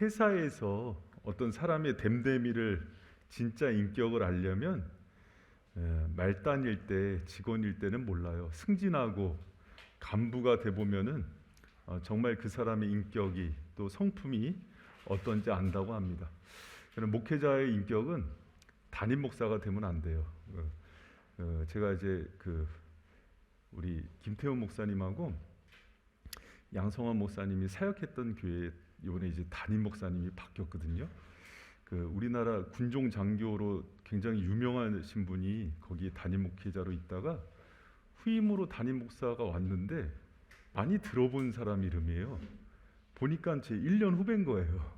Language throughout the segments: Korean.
회사에서 어떤 사람의 됨됨이를 진짜 인격을 알려면 말단일 때, 직원일 때는 몰라요. 승진하고 간부가 돼 보면은 정말 그 사람의 인격이 또 성품이 어떤지 안다고 합니다. 그럼 목회자의 인격은 담임 목사가 되면 안 돼요. 제가 이제 우리 김태훈 목사님하고 양성환 목사님이 사역했던 교회에 이번에 이제 담임 목사님이 바뀌었거든요. 우리나라 군종 장교로 굉장히 유명하신 분이 거기 담임 목회자로 있다가 후임으로 담임 목사가 왔는데 많이 들어본 사람 이름이에요. 보니까 제 1년 후배인 거예요.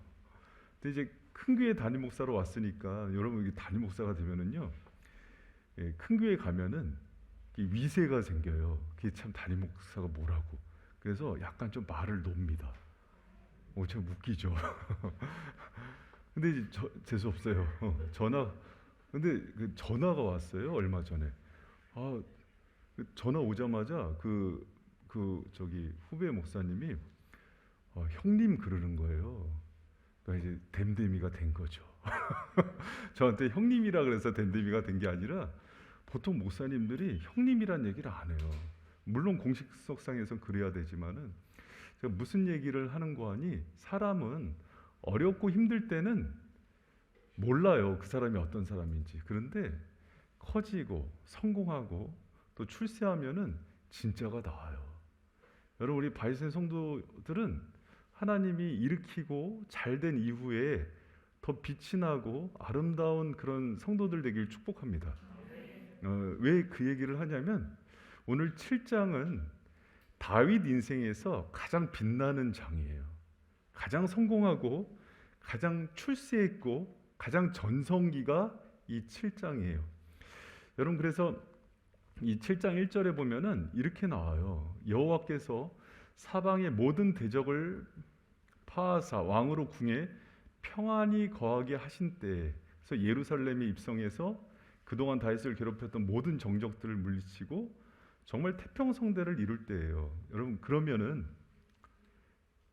근데 이제 큰 교회 담임 목사로 왔으니까 여러분 이게 담임 목사가 되면은요, 큰 교회 가면은 위세가 생겨요. 그게 참 담임 목사가 뭐라고. 그래서 약간 좀 말을 놉니다. 참 웃기죠. 근데 이제 재수 없어요. 근데 전화가 왔어요 얼마 전에. 전화 오자마자 저기 후배 목사님이 형님 그러는 거예요. 그러니까 이제 됨됨이가 된 거죠. 저한테 형님이라 그래서 됨됨이가 된 게 아니라 보통 목사님들이 형님이란 얘기를 안 해요. 물론 공식석상에서 그래야 되지만은 제가 무슨 얘기를 하는 거 아니, 사람은 어렵고 힘들 때는 몰라요 그 사람이 어떤 사람인지. 그런데 커지고 성공하고 또 출세하면은 진짜가 나와요. 여러분 우리 바이센 성도들은 하나님이 일으키고 잘된 이후에 더 빛이 나고 아름다운 그런 성도들 되길 축복합니다. 왜 그 얘기를 하냐면 오늘 7장은 다윗 인생에서 가장 빛나는 장이에요. 가장 성공하고 가장 출세했고 가장 전성기가 이 7장이에요. 여러분 그래서 이 7장 1절에 보면은 이렇게 나와요. 여호와께서 사방의 모든 대적을 파하사 왕으로 궁에 평안히 거하게 하신 때에, 그래서 예루살렘에 입성해서 그동안 다윗을 괴롭혔던 모든 정적들을 물리치고 정말 태평성대를 이룰 때예요. 여러분 그러면은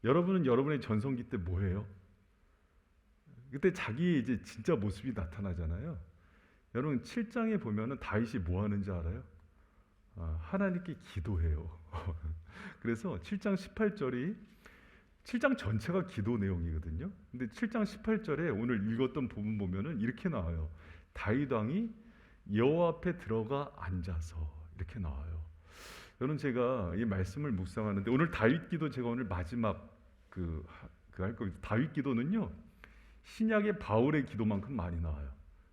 여러분은 여러분의 전성기 때 뭐예요? 그때 자기의 이제 진짜 모습이 나타나잖아요. 여러분 7장에 보면은 다윗이 뭐 하는지 알아요? 하나님께 기도해요. 그래서 7장 18절이 7장 전체가 기도 내용이거든요. 근데 7장 18절에 오늘 읽었던 부분 보면은 이렇게 나와요. 다윗 왕이 여호와 앞에 들어가 앉아서 이렇게 나와요. 여러분 제가 이 말씀을 묵상하는데 오늘 다윗 기도 제가 오늘 마지막 할 겁니다. 다윗 기도는요 신약의 바울의 기도만큼 많이 나와요.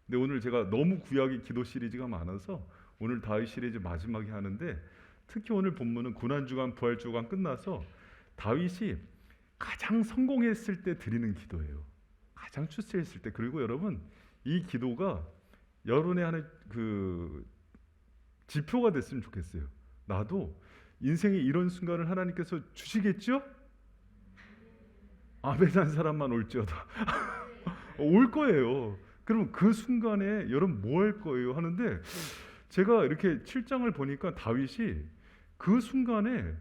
근데 오늘 제가 너무 구약의 기도 시리즈가 많아서 오늘 다윗 시리즈 마지막에 하는데, 특히 오늘 본문은 고난주간 부활주간 끝나서 다윗이 가장 성공했을 때 드리는 기도예요. 가장 출세했을 때. 그리고 여러분 이 기도가 여러분의 하는 지표가 됐으면 좋겠어요. 나도 인생에 이런 순간을 하나님께서 주시겠죠? 아멘한 사람만 올지어다. 올 거예요. 그럼 그 순간에 여러분 뭐 할 거예요? 하는데 제가 이렇게 7장을 보니까 다윗이 그 순간에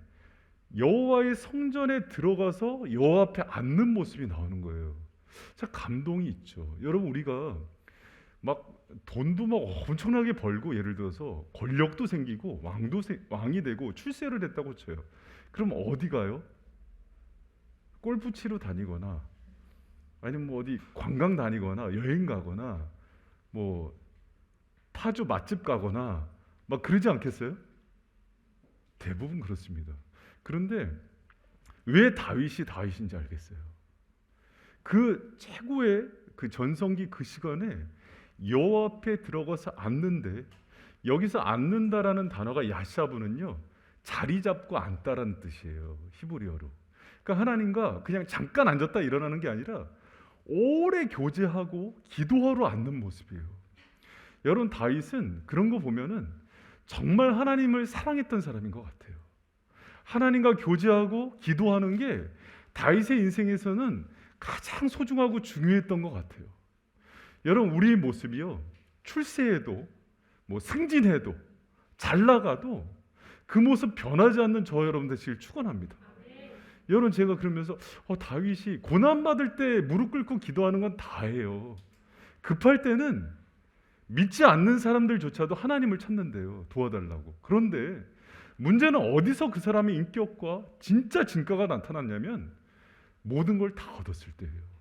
여호와의 성전에 들어가서 여호와 앞에 앉는 모습이 나오는 거예요. 참 감동이 있죠. 여러분 우리가 막 돈도 막 엄청나게 벌고 예를 들어서 권력도 생기고 왕이 되고 출세를 했다고 쳐요. 그럼 어디 가요? 골프 치러 다니거나 아니면 뭐 어디 관광 다니거나 여행 가거나 뭐 파주 맛집 가거나 막 그러지 않겠어요? 대부분 그렇습니다. 그런데 왜 다윗이 다윗인지 알겠어요. 그 최고의 그 전성기 그 시간에 여호와 앞에 들어가서 앉는데, 여기서 앉는다라는 단어가 야샤브는요 자리 잡고 앉다라는 뜻이에요. 히브리어로. 그러니까 하나님과 그냥 잠깐 앉았다 일어나는 게 아니라 오래 교제하고 기도하러 앉는 모습이에요. 여러분 다윗은 그런 거 보면은 정말 하나님을 사랑했던 사람인 것 같아요. 하나님과 교제하고 기도하는 게 다윗의 인생에서는 가장 소중하고 중요했던 것 같아요. 여러분 우리의 모습이요 출세해도 뭐 승진해도 잘 나가도 그 모습 변하지 않는 저 여러분 되시길 축원합니다. 여러분 제가 그러면서 다윗이 고난 받을 때 무릎 꿇고 기도하는 건 다예요. 급할 때는 믿지 않는 사람들조차도 하나님을 찾는데요. 도와달라고. 그런데 문제는 어디서 그 사람의 인격과 진짜 진가가 나타났냐면 모든 걸 다 얻었을 때예요.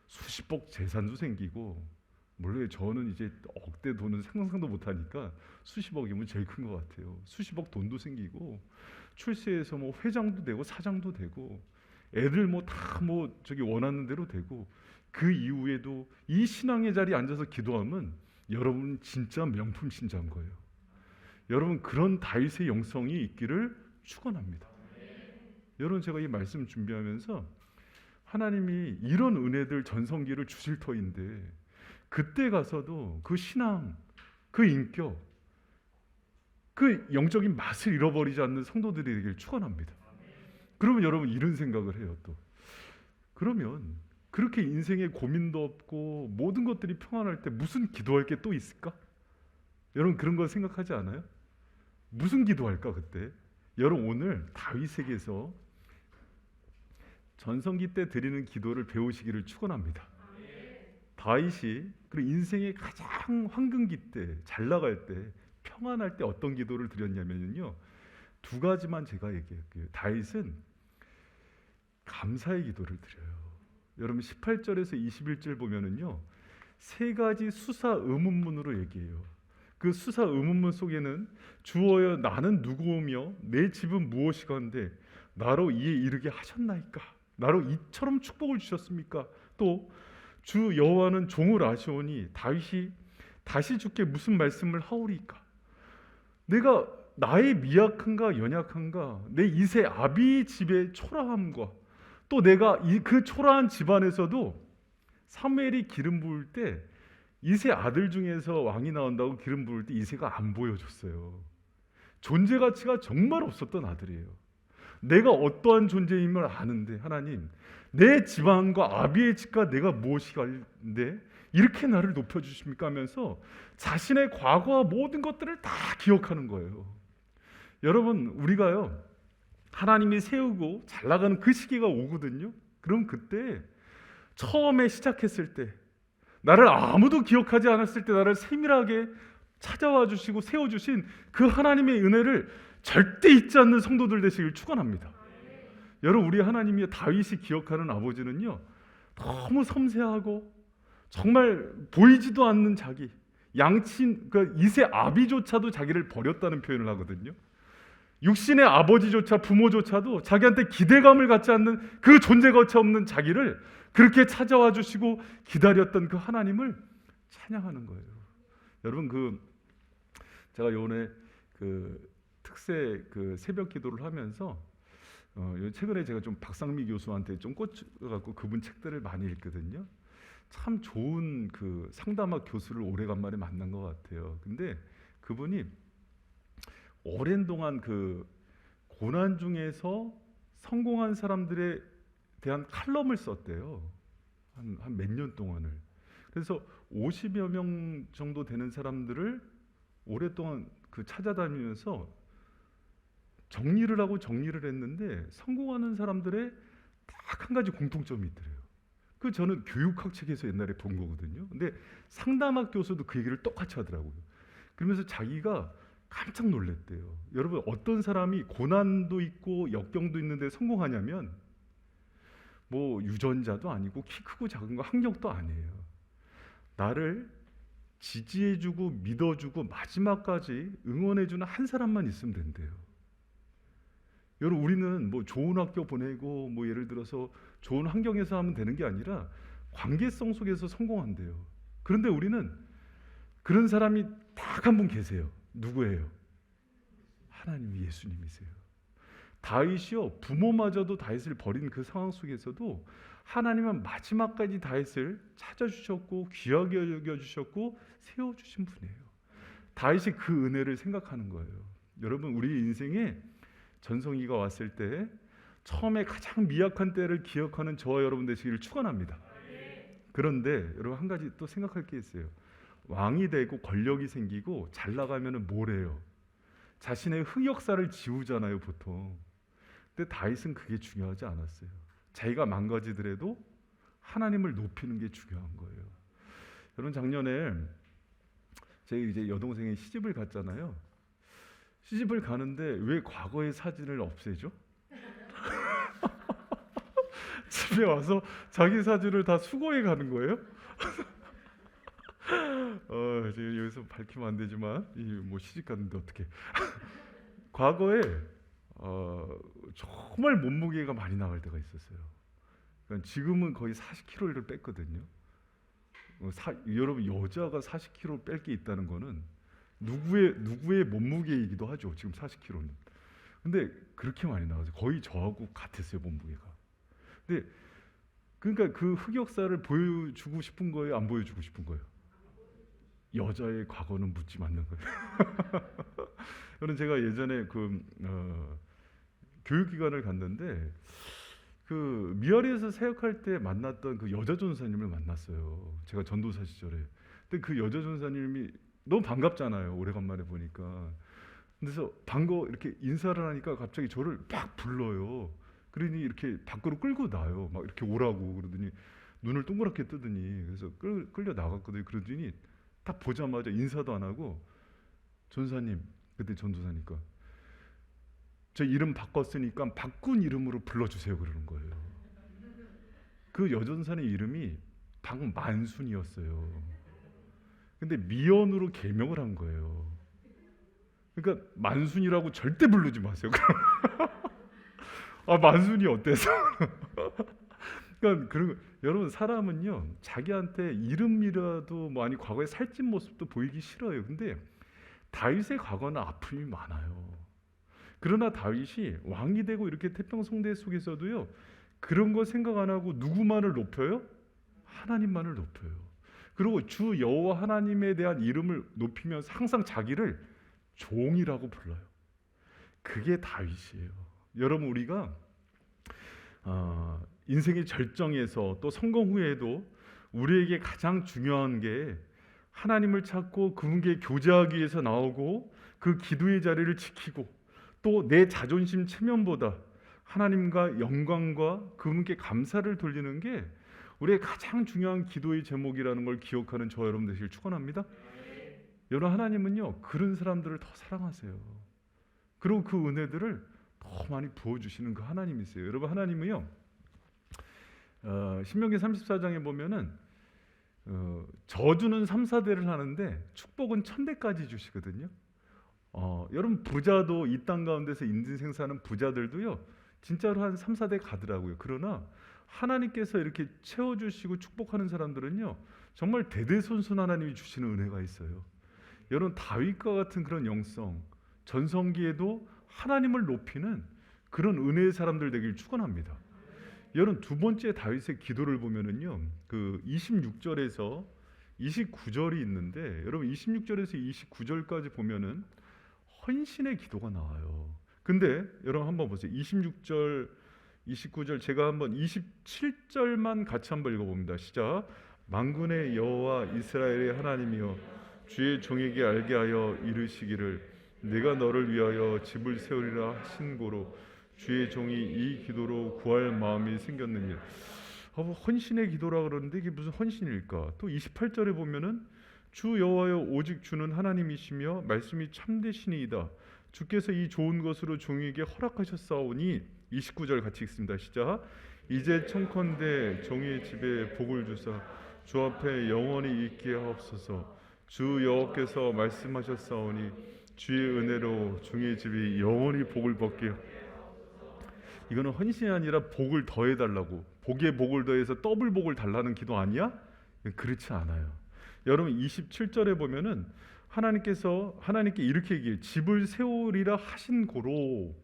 수십억 재산도 생기고, 물론 저는 이제 억대 돈은 상상도 못하니까 수십억이면 제일 큰 것 같아요. 수십억 돈도 생기고, 출세해서 뭐 회장도 되고 사장도 되고, 애들 뭐 다 뭐 저기 원하는 대로 되고, 그 이후에도 이 신앙의 자리에 앉아서 기도하면 여러분 진짜 명품 신자인 거예요. 여러분 그런 다윗의 영성이 있기를 축원합니다. 여러분 제가 이 말씀 준비하면서 하나님이 이런 은혜들 전성기를 주실 터인데 그때 가서도 그 신앙, 그 인격, 그 영적인 맛을 잃어버리지 않는 성도들이 되길 축원합니다. 그러면 여러분 이런 생각을 해요. 또 그러면 그렇게 인생에 고민도 없고 모든 것들이 평안할 때 무슨 기도할 게 또 있을까? 여러분 그런 거 생각하지 않아요? 무슨 기도할까 그때? 여러분 오늘 다윗에게서 전성기 때 드리는 기도를 배우시기를 축원합니다. 다윗이 그 인생의 가장 황금기 때, 잘 나갈 때, 평안할 때 어떤 기도를 드렸냐면요, 두 가지만 제가 얘기할게요. 다윗은 감사의 기도를 드려요. 여러분 18절에서 21절 보면은요, 세 가지 수사 의문문으로 얘기해요. 그 수사 의문문 속에는 주어여 나는 누구오며 내 집은 무엇이건데 나로 이에 이르게 하셨나이까? 나로 이처럼 축복을 주셨습니까? 또 주 여호와는 종을 아시오니 다윗이 다시 주께 무슨 말씀을 하오리까? 내가 나의 미약한가 연약한가, 내 이세 아비 집의 초라함과 또 내가 그 초라한 집안에서도 사무엘이 기름 부을 때 이세 아들 중에서 왕이 나온다고 기름 부을 때 이세가 안 보여줬어요. 존재 가치가 정말 없었던 아들이에요. 내가 어떠한 존재임을 아는데 하나님, 내 집안과 아비의 집과 내가 무엇이간데 이렇게 나를 높여주십니까 하면서 자신의 과거와 모든 것들을 다 기억하는 거예요. 여러분 우리가요 하나님이 세우고 잘 나가는 그 시기가 오거든요. 그럼 그때 처음에 시작했을 때 나를 아무도 기억하지 않았을 때 나를 세밀하게 찾아와 주시고 세워주신 그 하나님의 은혜를 절대 잊지 않는 성도들 되시길 축원합니다. 여러분 우리 하나님이 다윗이 기억하는 아버지는요 너무 섬세하고 정말 보이지도 않는 자기 양친 그 이세 아비조차도 자기를 버렸다는 표현을 하거든요. 육신의 아버지조차 부모조차도 자기한테 기대감을 갖지 않는 그 존재가치 없는 자기를 그렇게 찾아와 주시고 기다렸던 그 하나님을 찬양하는 거예요. 여러분 그 제가 요번에 그 특세 그 새벽 기도를 하면서 최근에 제가 좀 박상미 교수한테 좀 꽂혀갖고 그분 책들을 많이 읽거든요. 참 좋은 그 상담학 교수를 오래간만에 만난 것 같아요. 근데 그분이 오랜 동안 그 고난 중에서 성공한 사람들에 대한 칼럼을 썼대요. 한 몇 년 동안을. 그래서 50여 명 정도 되는 사람들을 오랫동안 그 찾아다니면서 정리를 하고 정리를 했는데 성공하는 사람들의 딱 한 가지 공통점이 있더래요. 그 저는 교육학 책에서 옛날에 본 거거든요. 근데 상담학 교수도 그 얘기를 똑같이 하더라고요. 그러면서 자기가 깜짝 놀랐대요. 여러분 어떤 사람이 고난도 있고 역경도 있는데 성공하냐면 뭐 유전자도 아니고 키 크고 작은 거 학력도 아니에요. 나를 지지해주고 믿어주고 마지막까지 응원해주는 한 사람만 있으면 된대요. 여러분 우리는 뭐 좋은 학교 보내고 뭐 예를 들어서 좋은 환경에서 하면 되는 게 아니라 관계성 속에서 성공한대요. 그런데 우리는 그런 사람이 딱 한 분 계세요. 누구예요? 하나님 예수님이세요. 다윗이요 부모마저도 다윗을 버린 그 상황 속에서도 하나님은 마지막까지 다윗을 찾아주셨고 귀하게 여겨주셨고 세워주신 분이에요. 다윗이 그 은혜를 생각하는 거예요. 여러분 우리 인생에 전성기가 왔을 때 처음에 가장 미약한 때를 기억하는 저와 여러분 되시기를 축원합니다. 그런데 여러분 한 가지 또 생각할 게 있어요. 왕이 되고 권력이 생기고 잘 나가면은 뭘 해요? 자신의 흑역사를 지우잖아요 보통. 근데 다윗은 그게 중요하지 않았어요. 자기가 망가지더라도 하나님을 높이는 게 중요한 거예요. 여러분, 작년에 제 이제 여동생이 시집을 갔잖아요. 시집을 가는데 왜 과거의 사진을 없애죠? 집에 와서 자기 사진을 다 수거해 가는 거예요. 지금 여기서 밝히면 안 되지만 뭐 시집 갔는데 어떻게? 과거에 정말 몸무게가 많이 나갈 때가 있었어요. 그러니까 지금은 거의 40kg를 뺐거든요. 여러분, 여자가 40kg 뺄 게 있다는 거는 누구의 몸무게이기도 하죠. 지금 40kg는. 근데 그렇게 많이 나가서 거의 저하고 같았어요, 몸무게가. 근데 그러니까 그 흑역사를 보여주고 싶은 거예요, 안 보여주고 싶은 거예요? 여자의 과거는 묻지 않는 거예요. 저는 제가 예전에 교육기관을 갔는데 그 미아리에서 사역할 때 만났던 그 여자 전사님을 만났어요. 제가 전도사 시절에. 근데 그 여자 전사님이 너무 반갑잖아요. 오래간만에 보니까. 그래서 이렇게 인사를 하니까 갑자기 저를 막 불러요. 그러니 이렇게 밖으로 끌고 나요. 막 이렇게 오라고 그러더니 눈을 동그랗게 뜨더니, 그래서 끌려 나갔거든요. 그러더니 딱 보자마자 인사도 안 하고, 전사님, 그때 전도사니까, 저 이름 바꿨으니까 바꾼 이름으로 불러주세요 그러는 거예요. 그 여전사님 이름이 박만순이었어요. 근데 미연으로 개명을 한 거예요. 그러니까 만순이라고 절대 부르지 마세요. 만순이 어때서? 그러니까 여러분, 사람은요 자기한테 이름이라도 아니 과거에 살찐 모습도 보이기 싫어요. 근데 다윗의 과거는 아픔이 많아요. 그러나 다윗이 왕이 되고 이렇게 태평성대 속에서도요 그런 거 생각 안 하고 누구만을 높여요? 하나님만을 높여요. 그리고 주 여호와 하나님에 대한 이름을 높이면서 항상 자기를 종이라고 불러요. 그게 다윗이에요. 여러분, 우리가 인생의 절정에서 또 성공 후에도 우리에게 가장 중요한 게 하나님을 찾고 그분께 교제하기 위해서 나오고 그 기도의 자리를 지키고 또 내 자존심 체면보다 하나님과 영광과 그분께 감사를 돌리는 게 우리의 가장 중요한 기도의 제목이라는 걸 기억하는 저 여러분 되시길 축원합니다. 여러분, 하나님은요 그런 사람들을 더 사랑하세요. 그리고 그 은혜들을 더 많이 부어주시는 그 하나님이세요. 여러분, 하나님은요 신명기 34장에 보면은 저주는 3, 4대를 하는데 축복은 1000대까지 주시거든요. 여러분, 부자도 이 땅 가운데서 인생 사는 부자들도요 진짜로 한 3, 4대 가더라고요. 그러나 하나님께서 이렇게 채워주시고 축복하는 사람들은요 정말 대대손손 하나님이 주시는 은혜가 있어요. 여러분, 다윗과 같은 그런 영성, 전성기에도 하나님을 높이는 그런 은혜의 사람들 되길 축원합니다. 여러분, 두 번째 다윗의 기도를 보면은요 그 26절에서 29절이 있는데, 여러분 26절에서 29절까지 보면은 헌신의 기도가 나와요. 근데 여러분 한번 보세요. 26절, 29절 제가 한번 27절만 같이 한번 읽어봅니다. 시작. 만군의 여호와 이스라엘의 하나님이여, 주의 종에게 알게 하여 이르시기를 내가 너를 위하여 집을 세우리라 하신 고로 주의 종이 이 기도로 구할 마음이 생겼느니라. 헌신의 기도라 그러는데 이게 무슨 헌신일까? 또 28절에 보면은 주 여호와여, 오직 주는 하나님이시며 말씀이 참되시니이다. 주께서 이 좋은 것으로 종에게 허락하셨사오니. 29절 같이 읽습니다. 시작. 이제 청컨대 종의 집에 복을 주사 주 앞에 영원히 있게 하옵소서. 주 여호와께서 말씀하셨사오니 주의 은혜로 종의 집이 영원히 복을 받게. 이거는 헌신이 아니라 복을 더해달라고, 복에 복을 더해서 더블 복을 달라는 기도 아니야? 그렇지 않아요. 여러분 27절에 보면은 하나님께 이렇게 얘기해요. 집을 세우리라 하신 고로.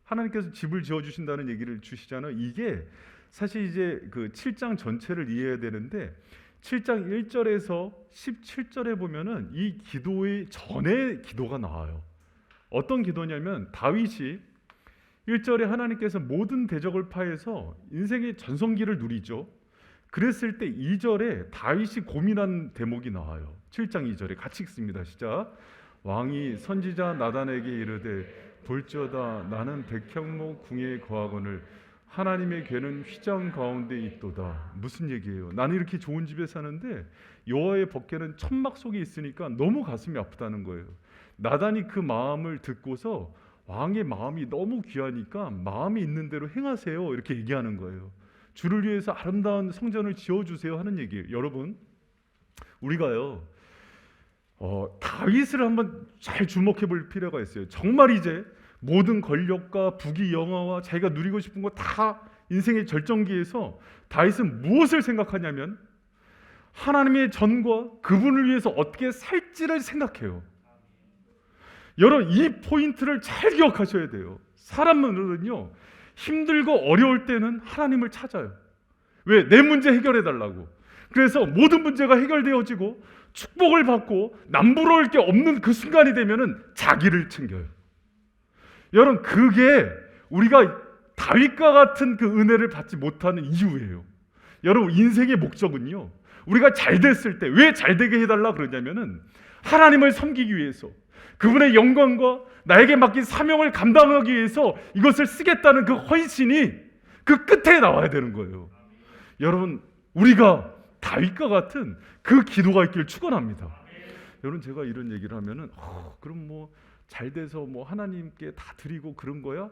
하나님께서 집을 지어주신다는 얘기를 주시잖아요. 이게 사실 이제 그 7장 전체를 이해해야 되는데 7장 1절에서 17절에 보면은 이 기도의 전에 기도가 나와요. 어떤 기도냐면 다윗이 1절에 하나님께서 모든 대적을 파해서 인생의 전성기를 누리죠. 그랬을 때 2절에 다윗이 고민한 대목이 나와요. 7장 2절에 같이 읽습니다. 시작. 왕이 선지자 나단에게 이르되 볼지어다 나는 백향목 궁에 거하거늘 하나님의 궤는 휘장 가운데 있도다. 무슨 얘기예요? 나는 이렇게 좋은 집에 사는데 여호와의 법궤는 천막 속에 있으니까 너무 가슴이 아프다는 거예요. 나단이 그 마음을 듣고서 왕의 마음이 너무 귀하니까 마음이 있는 대로 행하세요 이렇게 얘기하는 거예요. 주를 위해서 아름다운 성전을 지어주세요 하는 얘기예요. 여러분, 우리가요 다윗을 한번 잘 주목해 볼 필요가 있어요. 정말 이제 모든 권력과 부귀 영화와 자기가 누리고 싶은 거 다 인생의 절정기에서 다윗은 무엇을 생각하냐면 하나님의 전과 그분을 위해서 어떻게 살지를 생각해요. 여러분, 이 포인트를 잘 기억하셔야 돼요. 사람은요 힘들고 어려울 때는 하나님을 찾아요. 왜? 내 문제 해결해 달라고. 그래서 모든 문제가 해결되어지고 축복을 받고 남부러울 게 없는 그 순간이 되면은 자기를 챙겨요. 여러분, 그게 우리가 다윗과 같은 그 은혜를 받지 못하는 이유예요. 여러분, 인생의 목적은요 우리가 잘 됐을 때 왜 잘 되게 해달라 그러냐면은 하나님을 섬기기 위해서, 그분의 영광과 나에게 맡긴 사명을 감당하기 위해서 이것을 쓰겠다는 그 헌신이 그 끝에 나와야 되는 거예요. 여러분, 우리가 다윗과 같은 그 기도가 있길 축원합니다. 여러분, 제가 이런 얘기를 하면은 그럼 뭐 잘 돼서 뭐 하나님께 다 드리고 그런 거야?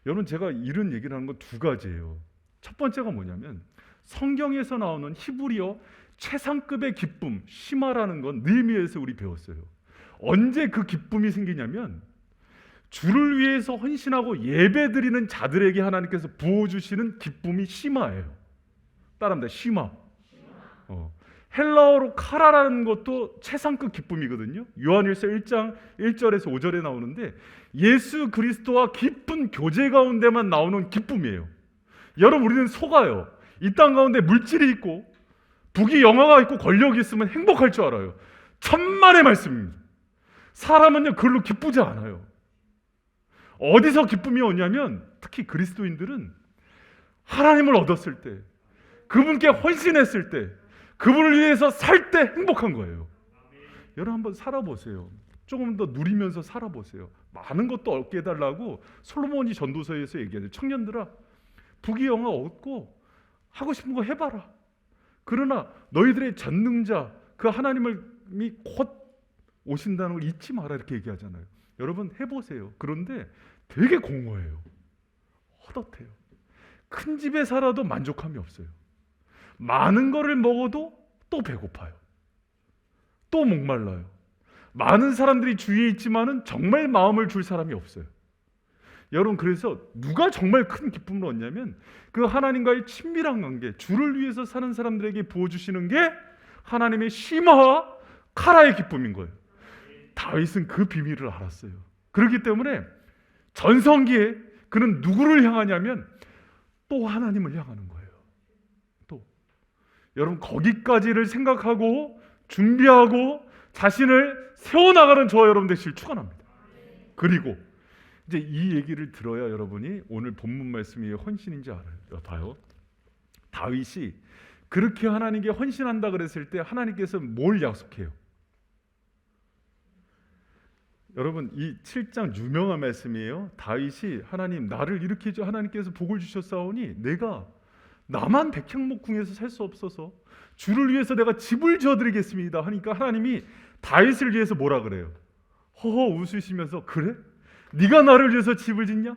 여러분, 제가 이런 얘기를 하는 건 두 가지예요. 첫 번째가 뭐냐면 성경에서 나오는 히브리어 최상급의 기쁨 시마라는 건 느헤미야에서 우리 배웠어요. 언제 그 기쁨이 생기냐면 주를 위해서 헌신하고 예배드리는 자들에게 하나님께서 부어주시는 기쁨이 시마예요. 따라합니다. 시마. 헬라어로 카라라는 것도 최상급 기쁨이거든요. 요한일서 1장 1절에서 5절에 나오는데 예수 그리스도와 깊은 교제 가운데만 나오는 기쁨이에요. 여러분, 우리는 속아요. 이 땅 가운데 물질이 있고 부귀 영화가 있고 권력이 있으면 행복할 줄 알아요. 천만의 말씀입니다. 사람은요 그걸로 기쁘지 않아요. 어디서 기쁨이 오냐면 특히 그리스도인들은 하나님을 얻었을 때, 그분께 헌신했을 때, 그분을 위해서 살 때 행복한 거예요. 여러분, 한번 살아보세요. 조금 더 누리면서 살아보세요. 많은 것도 얻게 해달라고 솔로몬이 전도서에서 얘기하죠. 청년들아, 부귀 영화 얻고 하고 싶은 거 해봐라. 그러나 너희들의 전능자 그 하나님이 곧 오신다는 걸 잊지 마라 이렇게 얘기하잖아요. 여러분, 해보세요. 그런데 되게 공허해요. 헛헛해요. 큰 집에 살아도 만족함이 없어요. 많은 거를 먹어도 또 배고파요. 또 목말라요. 많은 사람들이 주위에 있지만은 정말 마음을 줄 사람이 없어요. 여러분, 그래서 누가 정말 큰 기쁨을 얻냐면 그 하나님과의 친밀한 관계, 주를 위해서 사는 사람들에게 부어주시는 게 하나님의 시마와 카라의 기쁨인 거예요. 다윗은 그 비밀을 알았어요. 그렇기 때문에 전성기에 그는 누구를 향하냐면 또 하나님을 향하는 거예요. 또 여러분, 거기까지를 생각하고 준비하고 자신을 세워나가는 저와 여러분 되시길 축원합니다. 그리고 이제 이 얘기를 들어야 여러분이 오늘 본문 말씀이 헌신인지 알아요. 봐요. 다윗이 그렇게 하나님께 헌신한다 그랬을 때 하나님께서 뭘 약속해요? 여러분, 이 7장 유명한 말씀이에요. 다윗이 하나님 나를 이렇게 해줘, 하나님께서 복을 주셨사오니 내가 나만 백향목궁에서 살 수 없어서 주를 위해서 내가 집을 지어드리겠습니다 하니까 하나님이 다윗을 위해서 뭐라 그래요? 허허 웃으시면서 그래? 네가 나를 위해서 집을 짓냐?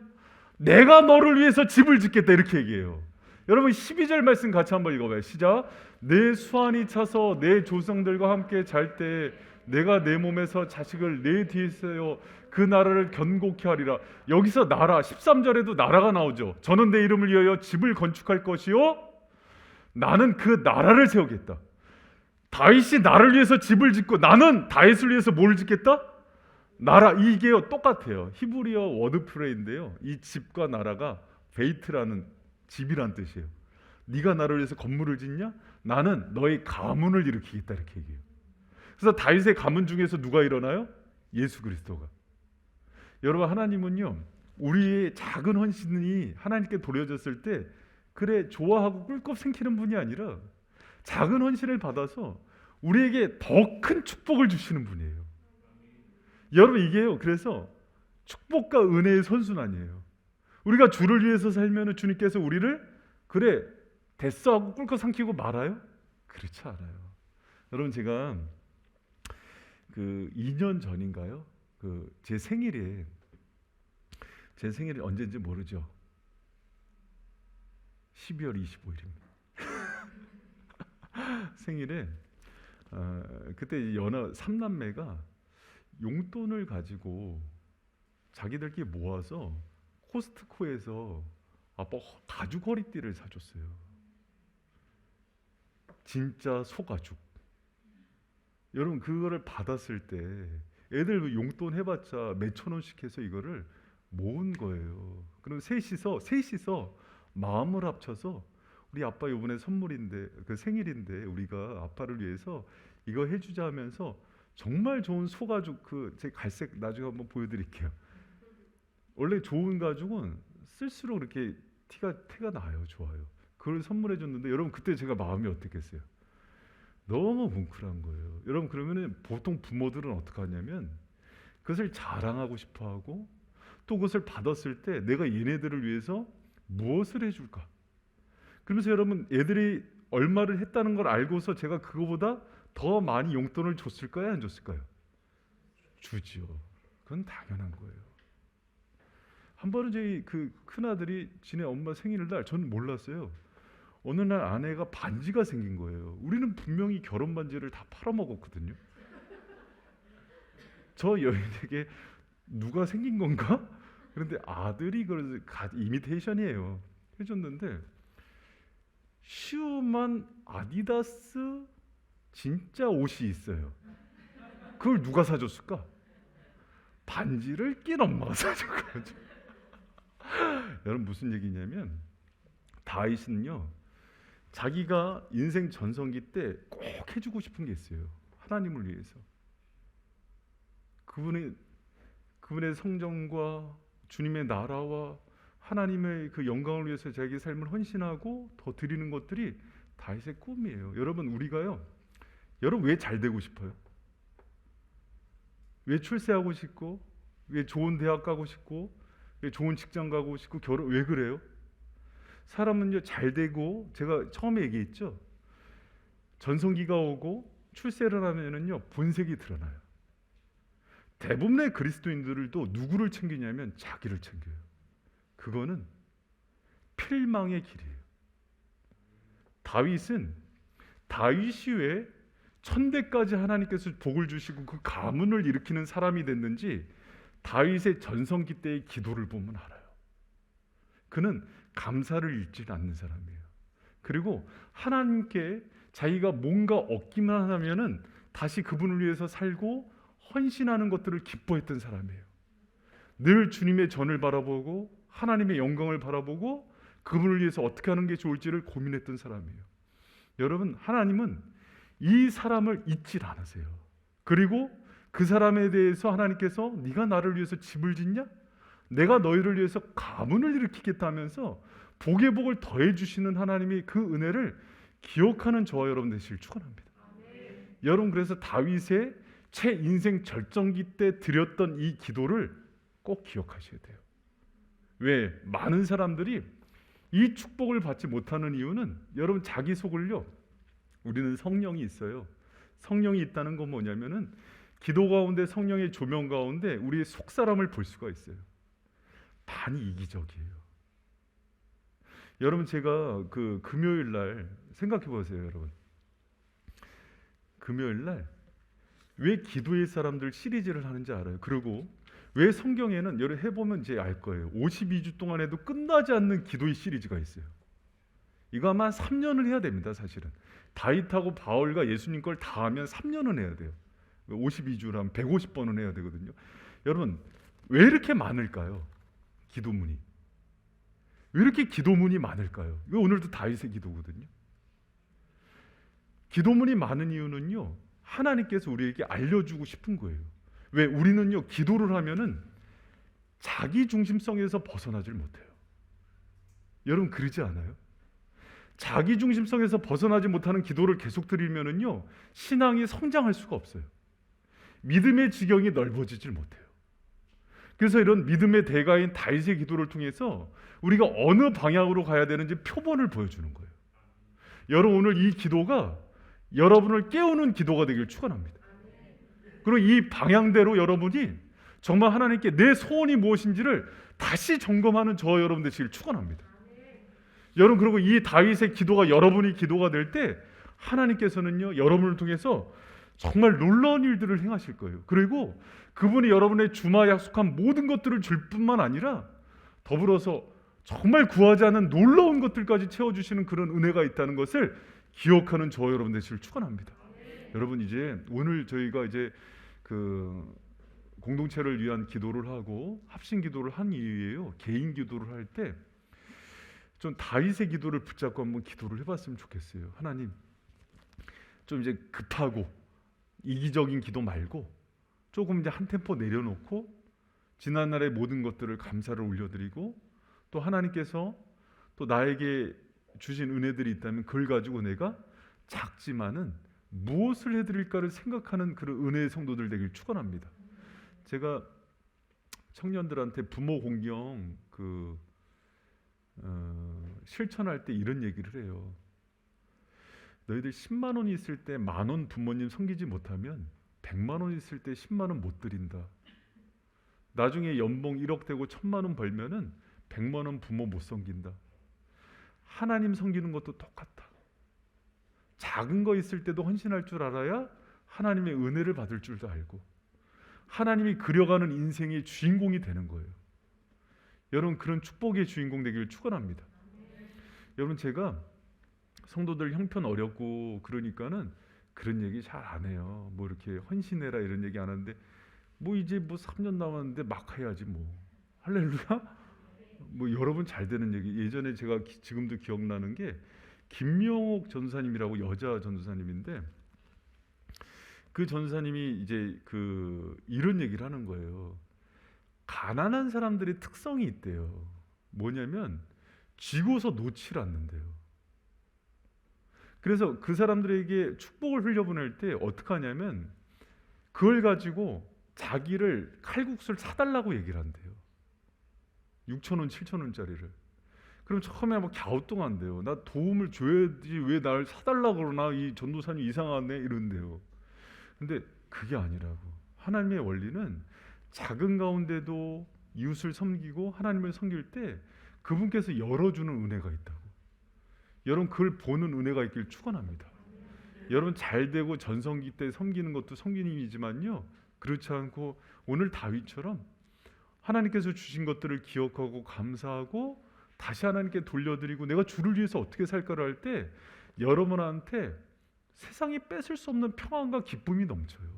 내가 너를 위해서 집을 짓겠다 이렇게 얘기해요. 여러분, 12절 말씀 같이 한번 읽어봐요. 시작. 내 수완이 차서 내 조상들과 함께 잘 때 내가 내 몸에서 자식을 내 뒤에 세워 그 나라를 견고케 하리라. 여기서 나라, 13절에도 나라가 나오죠. 저는 내 이름을 위하여 집을 건축할 것이요 나는 그 나라를 세우겠다. 다윗이 나를 위해서 집을 짓고 나는 다윗을 위해서 뭘 짓겠다? 나라. 이게요 똑같아요. 히브리어 워드플레이인데요, 이 집과 나라가 베이트라는 집이란 뜻이에요. 네가 나를 위해서 건물을 짓냐? 나는 너의 가문을 일으키겠다 이렇게 얘기해요. 그래서 다윗의 가문 중에서 누가 일어나요? 예수 그리스도가. 여러분, 하나님은요 우리의 작은 헌신이 하나님께 돌려졌을 때 그래 좋아하고 꿀꺽 생기는 분이 아니라 작은 헌신을 받아서 우리에게 더 큰 축복을 주시는 분이에요. 여러분, 이게요 그래서 축복과 은혜의 선순환이에요. 우리가 주를 위해서 살면 주님께서 우리를 그래 됐어 하고 꿀꺽 삼키고 말아요? 그렇지 않아요. 여러분, 제가 그 2년 전인가요? 제 생일이 언제인지 모르죠. 12월 25일입니다. 생일에 그때 연하 3남매가 용돈을 가지고 자기들끼리 모아서 코스트코에서 아빠 가죽 허리띠를 사줬어요. 진짜 소가죽. 여러분, 그거를 받았을 때 애들 용돈 해봤자 몇천 원씩 해서 이거를 모은 거예요. 그럼 셋이서 마음을 합쳐서 우리 아빠 이번에 선물인데 그 생일인데 우리가 아빠를 위해서 이거 해주자 하면서 정말 좋은 소가죽 제 갈색 나중에 한번 보여드릴게요. 원래 좋은 가죽은 쓸수록 이렇게 티가 나요. 좋아요. 그걸 선물해 줬는데 여러분, 그때 제가 마음이 어땠겠어요? 너무 뭉클한 거예요. 여러분, 그러면은 보통 부모들은 어떻게 하냐면 그것을 자랑하고 싶어하고 또 그것을 받았을 때 내가 얘네들을 위해서 무엇을 해줄까? 그러면서 여러분, 애들이 얼마를 했다는 걸 알고서 제가 그거보다 더 많이 용돈을 줬을까요? 안 줬을까요? 주지요. 그건 당연한 거예요. 한 번은 저희 그 큰아들이 지네 엄마 생일날, 저는 몰랐어요. 어느 날 아내가 반지가 생긴 거예요. 우리는 분명히 결혼 반지를 다 팔아먹었거든요. 저 여인에게 누가 생긴 건가? 그런데 아들이 그래서 이미테이션이에요. 해줬는데 시우만 아디다스 진짜 옷이 있어요. 그걸 누가 사줬을까? 반지를 낀 엄마가 사준 거죠. 여러분, 무슨 얘기냐면 다윗은요, 자기가 인생 전성기 때 꼭 해주고 싶은 게 있어요. 하나님을 위해서. 그분의 성정과 주님의 나라와 하나님의 그 영광을 위해서 자기 삶을 헌신하고 더 드리는 것들이 다윗의 꿈이에요. 여러분, 우리가요, 여러분 왜 잘 되고 싶어요? 왜 출세하고 싶고, 왜 좋은 대학 가고 싶고, 왜 좋은 직장 가고 싶고, 왜 그래요? 사람은요, 잘 되고, 제가 처음에 얘기했죠. 전성기가 오고 출세를 하면은요, 본색이 드러나요. 대부분의 그리스도인들도 누구를 챙기냐면 자기를 챙겨요. 그거는 필망의 길이에요. 다윗이 왜 천대까지 하나님께서 복을 주시고 그 가문을 일으키는 사람이 됐는지 다윗의 전성기 때의 기도를 보면 알아요. 그는 감사를 잃지 않는 사람이에요. 그리고 하나님께 자기가 뭔가 얻기만 하면은 다시 그분을 위해서 살고 헌신하는 것들을 기뻐했던 사람이에요. 늘 주님의 전을 바라보고 하나님의 영광을 바라보고 그분을 위해서 어떻게 하는 게 좋을지를 고민했던 사람이에요. 여러분, 하나님은 이 사람을 잊지 않으세요. 그리고 그 사람에 대해서 하나님께서 네가 나를 위해서 집을 짓냐? 내가 너희를 위해서 가문을 일으키겠다 하면서 복의 복을 더해 주시는 하나님의 그 은혜를 기억하는 저와 여러분 되시길 축원합니다. 여러분, 그래서 다윗의 제 인생 절정기 때 드렸던 이 기도를 꼭 기억하셔야 돼요. 왜? 많은 사람들이 이 축복을 받지 못하는 이유는 여러분, 자기 속을요, 우리는 성령이 있어요. 성령이 있다는 건 뭐냐면은 기도 가운데 성령의 조명 가운데 우리의 속사람을 볼 수가 있어요. 많이 이기적이에요. 여러분, 제가 그 금요일 날 생각해 보세요. 여러분, 금요일 날 왜 기도의 사람들 시리즈를 하는지 알아요? 그리고 왜 성경에는 여러분 해보면 이제 알 거예요. 52주 동안 해도 끝나지 않는 기도의 시리즈가 있어요. 이거 아마 3년을 해야 됩니다. 사실은 다윗하고 바울과 예수님 걸 다 하면 3년은 해야 돼요. 52주라면 150번은 해야 되거든요. 여러분, 왜 이렇게 많을까요? 기도문이 왜 이렇게 기도문이 많을까요? 이거 오늘도 다윗의 기도거든요. 기도문이 많은 이유는요, 하나님께서 우리에게 알려주고 싶은 거예요. 왜? 우리는요, 기도를 하면은 자기 중심성에서 벗어나질 못해요. 여러분, 그러지 않아요? 자기 중심성에서 벗어나지 못하는 기도를 계속 드리면은요, 신앙이 성장할 수가 없어요. 믿음의 지경이 넓어지질 못해요. 그래서 이런 믿음의 대가인 다윗의 기도를 통해서 우리가 어느 방향으로 가야 되는지 표본을 보여주는 거예요. 여러분, 오늘 이 기도가 여러분을 깨우는 기도가 되길 축원합니다. 그리고 이 방향대로 여러분이 정말 하나님께 내 소원이 무엇인지를 다시 점검하는 저와 여러분 되시길 축원합니다. 여러분, 그리고 이 다윗의 기도가 여러분이 기도가 될 때 하나님께서는요, 여러분을 통해서 정말 놀라운 일들을 행하실 거예요. 그리고 그분이 여러분의 주마 약속한 모든 것들을 줄 뿐만 아니라 더불어서 정말 구하지 않은 놀라운 것들까지 채워주시는 그런 은혜가 있다는 것을 기억하는 저와 여러분 되시길 축원합니다. 여러분, 이제 오늘 저희가 이제 그 공동체를 위한 기도를 하고 합심 기도를 한 이유예요. 개인 기도를 할 때 좀 다윗의 기도를 붙잡고 한번 기도를 해봤으면 좋겠어요. 하나님, 좀 이제 급하고 이기적인 기도 말고 조금 이제 한 템포 내려놓고 지난날의 모든 것들을 감사를 올려드리고 또 하나님께서 또 나에게 주신 은혜들이 있다면 그걸 가지고 내가 작지만은 무엇을 해드릴까를 생각하는 그런 은혜의 성도들 되길 축원합니다. 제가 청년들한테 부모 공경 실천할 때 이런 얘기를 해요. 너희들 10만 원이 있을 때 10,000원 부모님 섬기지 못하면 100만 원 있을 때 10만 원 못 드린다. 나중에 연봉 1억 되고 1,000만 원 벌면은 100만 원 부모 못 섬긴다. 하나님 섬기는 것도 똑같다. 작은 거 있을 때도 헌신할 줄 알아야 하나님의 은혜를 받을 줄도 알고 하나님이 그려가는 인생의 주인공이 되는 거예요. 여러분, 그런 축복의 주인공 되기를 축원합니다. 여러분, 제가 성도들 형편 어렵고 그러니까는 그런 얘기 잘 안 해요. 뭐 이렇게 헌신해라 이런 얘기 안 하는데 뭐 이제 뭐 3년 남았는데 막 해야지 뭐. 할렐루야. 뭐 여러분 잘 되는 얘기. 예전에 제가 지금도 기억나는 게 김명옥 전사님이라고 여자 전사님인데 그 전사님이 이제 이런 얘기를 하는 거예요. 가난한 사람들의 특성이 있대요. 뭐냐면 쥐고서 놓질 않는데요. 그래서 그 사람들에게 축복을 흘려보낼 때 어떻게 하냐면 그걸 가지고 자기를 칼국수를 사달라고 얘기를 한대요. 6,000원, 7,000원짜리를. 그럼 처음에 막 갸우뚱한대요. 나 도움을 줘야지 왜 날 사달라고 그러나, 이 전도사님 이상하네 이런데요. 근데 그게 아니라고. 하나님의 원리는 작은 가운데도 이웃을 섬기고 하나님을 섬길 때 그분께서 열어주는 은혜가 있다고. 여러분, 그걸 보는 은혜가 있길 축원합니다. 여러분, 잘 되고 전성기 때 섬기는 것도 섬기님이지만요, 그렇지 않고 오늘 다윗처럼 하나님께서 주신 것들을 기억하고 감사하고 다시 하나님께 돌려드리고 내가 주를 위해서 어떻게 살까를 할 때 여러분한테 세상이 뺏을 수 없는 평안과 기쁨이 넘쳐요.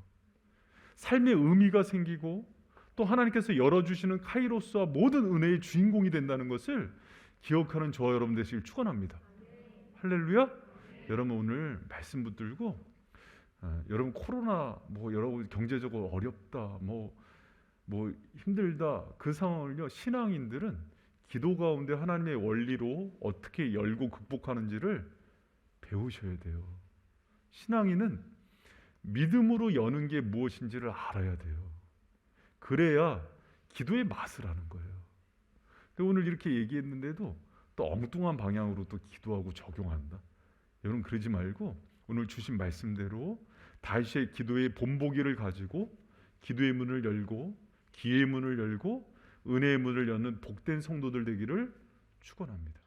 삶의 의미가 생기고 또 하나님께서 열어주시는 카이로스와 모든 은혜의 주인공이 된다는 것을 기억하는 저와 여러분 되시길 축원합니다. 할렐루야. 여러분, 오늘 말씀 붙들고 여러분 코로나 여러분 경제적으로 어렵다 뭐 힘들다 그 상황을요, 신앙인들은 기도 가운데 하나님의 원리로 어떻게 열고 극복하는지를 배우셔야 돼요. 신앙인은 믿음으로 여는 게 무엇인지를 알아야 돼요. 그래야 기도의 맛을 아는 거예요. 오늘 이렇게 얘기했는데도 또 엉뚱한 방향으로 또 기도하고 적용한다. 여러분, 그러지 말고 오늘 주신 말씀대로 다윗의 기도의 본보기를 가지고 기도의 문을 열고 기회의 문을 열고 은혜의 문을 여는 복된 성도들 되기를 축원합니다.